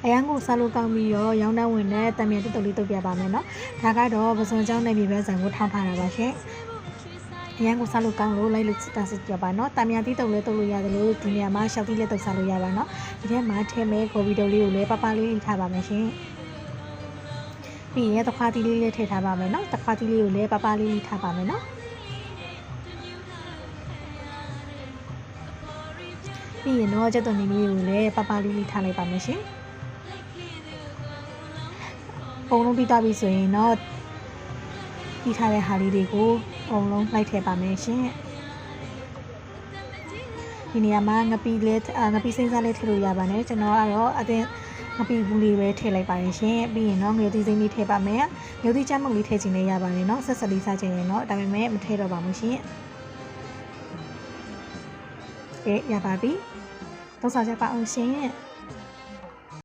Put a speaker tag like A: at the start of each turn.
A: အရန်ကိုစားလို့ကောင်းပြီးရောရောင်းတန်းဝင်တဲ့တံမြက်တုပ်လေးတုပ်ပြပါမယ်နော်ဒါကတော့ပစွန်ကျောင်းနယ်မြေပဲဆိုင်ကိုထောင်းထားတာပါရှင်အရန်ကိုစားလို့ကောင်းလို့လိုက်လို့တာစစ်ကြပါနော်တံမြက်တိတုပ်လေးတုပ်လို့ရတယ်လို့ဒီနေရာမှာရှောက်တိလေးတုပ်စားလို့ရပါနော်ဒီထဲမှာထဲမဲ့ကိုဗီတုပ်လေးကိုလည်းပပလေးထားပါမယ်ရှင်ပြီးရင်တခွားတီးလေးထည့်ထားပါမယ်နော်တခွားတီးလေးကိုလည်းပပလေးထားပါမယ်နော်ပြီးရင်တော့ကျက်သွန်လေးကိုလည်းပပလေးထားလိုက်ပါမယ်ရှင်ပုံလုံးပြီးသားပြီဆိုရင်တော့ပြီးထားတဲ့ဟာလေးတွေကိုပုံလုံးလိုက်ထည့်ပါမယ်ရှင်ဒီနေရာမှာငပိလေးငပိစိမ့်စားလေးထည့်လို့ရပါတယ်ကျွန်တော်ကတော့အတင်းငပိဘူးလေးပဲထည့်လိုက်ပါရင်ရှင်ပြီးရင်တော့ငရုတ်သီးစိမ့်လေးထည့်ပါမယ်ငရုတ်သီးချမုတ်လေးထည့်ခြင်းလည်းရပါတယ်เนาะဆက်ဆက်လေးစားခြင်းရင်တော့ဒါပေမဲ့မထည့်တော့ပါဘူးရှင်ကဲရပါပြီတော့စားကြပါအောင်ရှင်